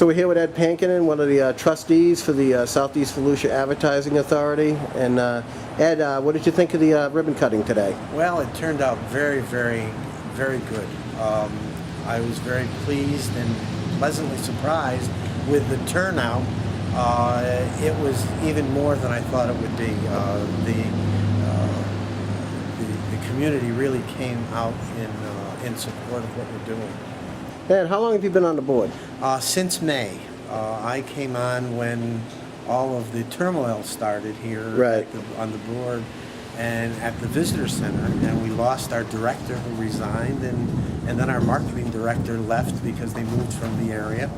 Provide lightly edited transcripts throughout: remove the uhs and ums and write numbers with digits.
So we're here with Ed Pankonin, one of the trustees for the Southeast Volusia Advertising Authority. And Ed, what did you think of the ribbon cutting today? Well, it turned out very, very, very good. I was very pleased and pleasantly surprised with the turnout. It was even more than I thought it would be. The community really came out in support of what we're doing. Ed, how long have you been on the board? Since May. I came on when all of the turmoil started here right. on the board and at the visitor center, and we lost our director who resigned, and then our marketing director left because they moved from the area.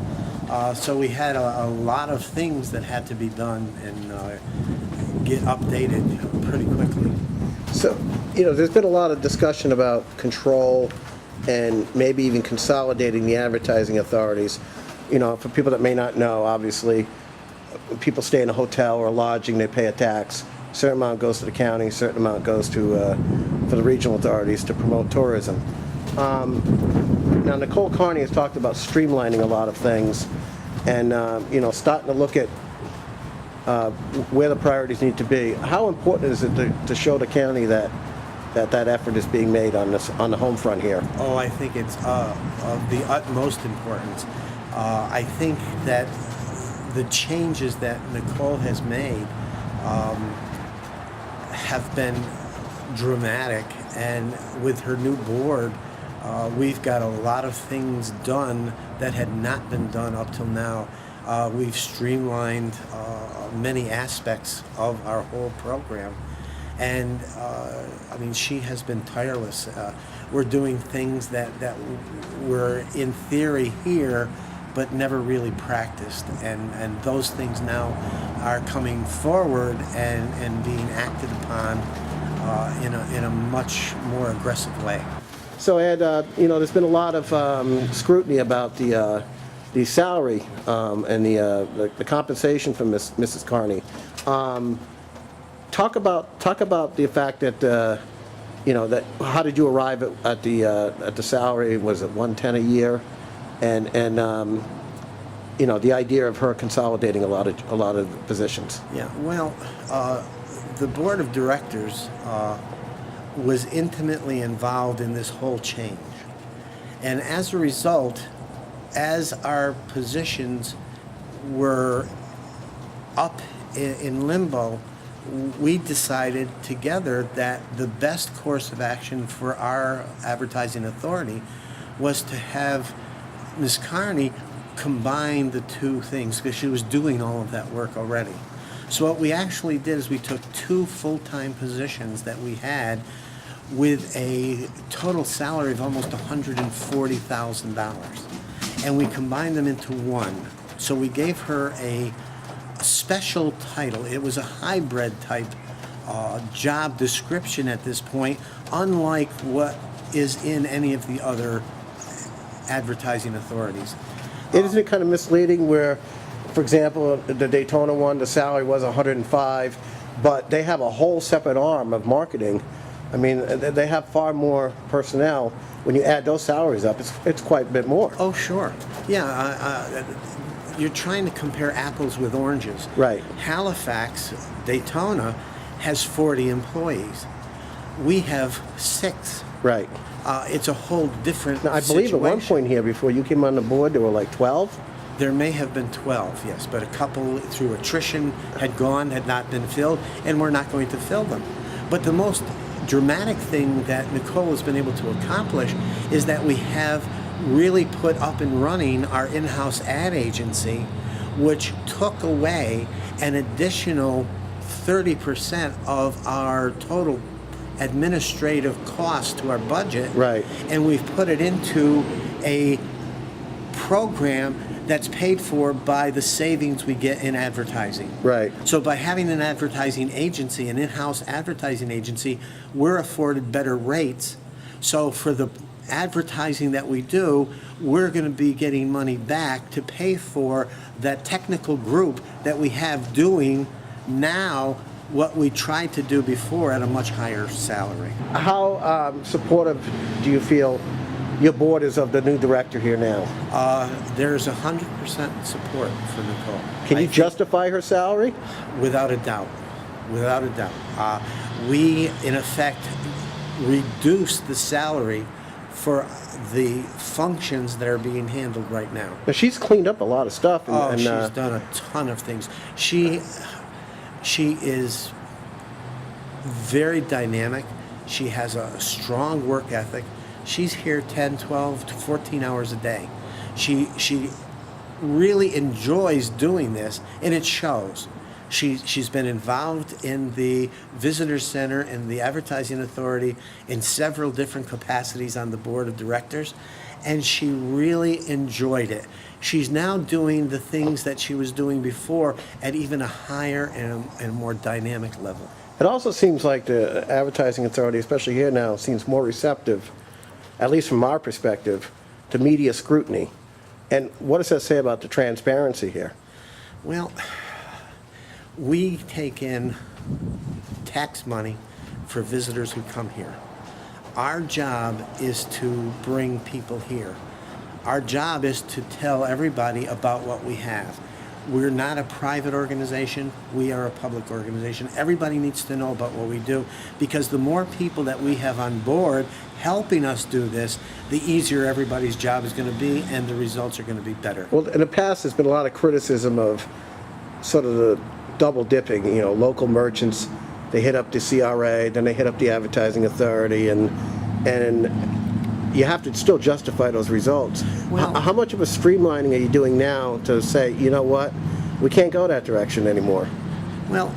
So we had a lot of things that had to be done and get updated pretty quickly. So, there's been a lot of discussion about control and maybe even consolidating the advertising authorities. For people that may not know, obviously, people stay in a hotel or a lodging, they pay a tax. A certain amount goes to the county, a certain amount goes to for the regional authorities to promote tourism. Now, Nicole Carney has talked about streamlining a lot of things and, starting to look at where the priorities need to be. How important is it to show the county that effort is being made on the home front here? Oh, I think it's of the utmost importance. I think that the changes that Nicole has made have been dramatic, and with her new board, we've got a lot of things done that had not been done up till now. We've streamlined many aspects of our whole program. And she has been tireless. We're doing things that were in theory here, but never really practiced. And those things now are coming forward and being acted upon in a much more aggressive way. So Ed, there's been a lot of scrutiny about the salary and the compensation from Mrs. Carney. Talk about the fact that that how did you arrive at the salary? Was it $110 a year, and the idea of her consolidating a lot of positions? Yeah, well, the board of directors was intimately involved in this whole change, and as a result, as our positions were up in limbo, we decided together that the best course of action for our advertising authority was to have Ms. Carney combine the two things, because she was doing all of that work already. So what we actually did is we took two full-time positions that we had with a total salary of almost $140,000, and we combined them into one. So we gave her a special title. It was a hybrid type job description at this point, unlike what is in any of the other advertising authorities. Isn't it kind of misleading where, for example, the Daytona one, the salary was $105, but they have a whole separate arm of marketing? I mean, they have far more personnel. When you add those salaries up, it's quite a bit more. Oh, sure. Yeah. You're trying to compare apples with oranges. Right. Halifax, Daytona, has 40 employees. We have 6. Right. It's a whole different now, I believe situation. at one point here, before you came on the board, there were like 12? There may have been 12, yes, but a couple through attrition had not been filled, and we're not going to fill them. But the most dramatic thing that Nicole has been able to accomplish is that we have really put up and running our in-house ad agency, which took away an additional 30% of our total administrative cost to our budget. Right. And we've put it into a program that's paid for by the savings we get in advertising. Right. So by having an advertising agency, an in-house advertising agency, we're afforded better rates. So for the advertising that we do, we're going to be getting money back to pay for that technical group that we have doing now what we tried to do before at a much higher salary. How supportive do you feel your board is of the new director here now? There's 100% support for Nicole. Can you I think- justify her salary? Without a doubt. Without a doubt. We, in effect, reduced the salary for the functions that are being handled right now. Now, she's cleaned up a lot of stuff. She's done a ton of things. She is very dynamic. She has a strong work ethic. She's here 10, 12 to 14 hours a day. She really enjoys doing this, and it shows. She's been involved in the visitor center and the advertising authority in several different capacities on the board of directors, and she really enjoyed it. She's now doing the things that she was doing before at even a higher and more dynamic level. It also seems like the advertising authority, especially here now, seems more receptive, at least from our perspective, to media scrutiny. And what does that say about the transparency here? Well, we take in tax money for visitors who come here. Our job is to bring people here. Our job is to tell everybody about what we have. We're not a private organization, we are a public organization. Everybody needs to know about what we do, because the more people that we have on board helping us do this, the easier everybody's job is going to be, and the results are going to be better. Well, in the past, there's been a lot of criticism of sort of the double dipping, local merchants, they hit up the CRA, then they hit up the advertising authority, and you have to still justify those results. Well, how much of a streamlining are you doing now to say, you know what, we can't go that direction anymore? Well,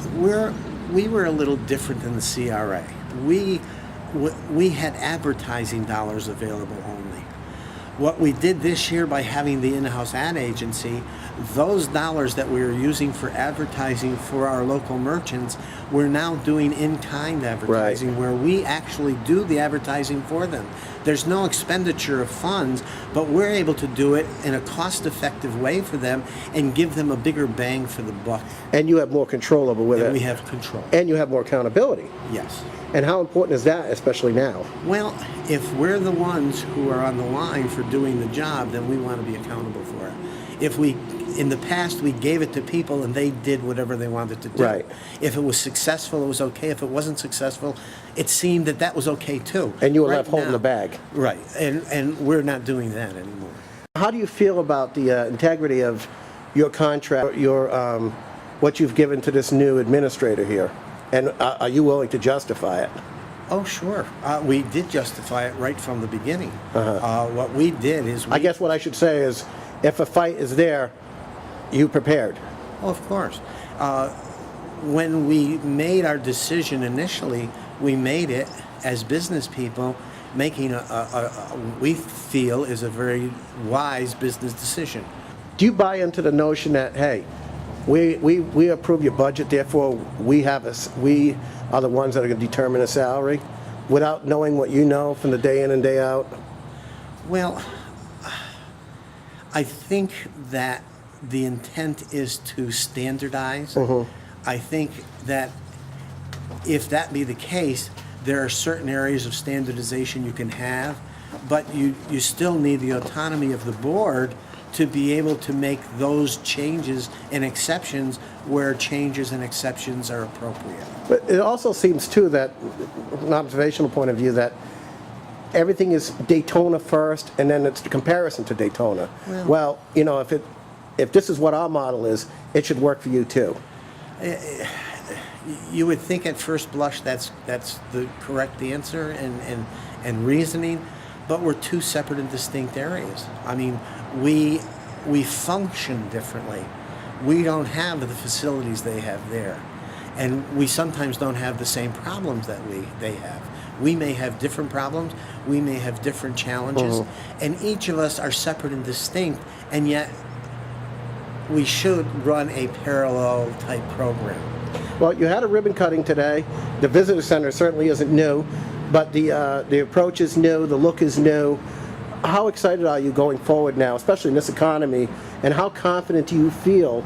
we were a little different than the CRA. We had advertising dollars available only. What we did this year by having the in-house ad agency, those dollars that we were using for advertising for our local merchants, we're now doing in-kind advertising, Right. where we actually do the advertising for them. There's no expenditure of funds, but we're able to do it in a cost-effective way for them and give them a bigger bang for the buck. And you have more control over with And it. we have control. And you have more accountability. Yes. And how important is that, especially now? Well, if we're the ones who are on the line for doing the job, then we want to be accountable for it. If in the past, we gave it to people and they did whatever they wanted to do. Right. If it was successful, it was okay. If it wasn't successful, it seemed that was okay too. And you were Right left holding now- the bag. Right, and we're not doing that anymore. How do you feel about the integrity of your contract, what you've given to this new administrator here? And are you willing to justify it? Oh, sure. We did justify it right from the beginning. What we did is I guess what I should say is, if a fight is there, you prepared. Oh, of course. When we made our decision initially, we made it as business people, making we feel is a very wise business decision. Do you buy into the notion that, hey, we approve your budget, therefore we are the ones that are going to determine the salary, without knowing what you know from the day in and day out? Well, I think that the intent is to standardize. I think that if that be the case, there are certain areas of standardization you can have, but you still need the autonomy of the board to be able to make those changes and exceptions where changes and exceptions are appropriate. But it also seems, too, that, from an observational point of view, that everything is Daytona first, and then it's the comparison to Daytona. Well, if this is what our model is, it should work for you, too. You would think at first blush that's the correct answer and reasoning, but we're two separate and distinct areas. I mean, we function differently. We don't have the facilities they have there, and we sometimes don't have the same problems that they have. We may have different problems, we may have different challenges, and each of us are separate and distinct, and yet we should run a parallel type program. Well, you had a ribbon cutting today. The visitor center certainly isn't new, but the approach is new, the look is new. How excited are you going forward now, especially in this economy, and how confident do you feel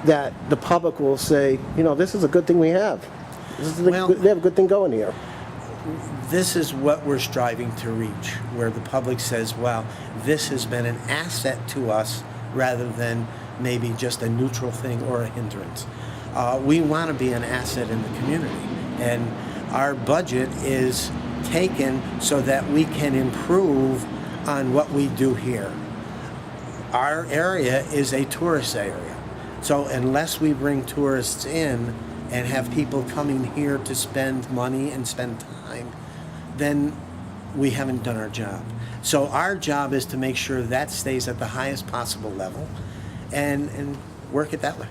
that the public will say, this is a good thing we have? We have a good thing going here. this is what we're striving to reach, where the public says, well, this has been an asset to us rather than maybe just a neutral thing or a hindrance. We want to be an asset in the community, and our budget is taken so that we can improve on what we do here. Our area is a tourist area, so unless we bring tourists in and have people coming here to spend money and spend time, then we haven't done our job. So our job is to make sure that stays at the highest possible level and work it that way.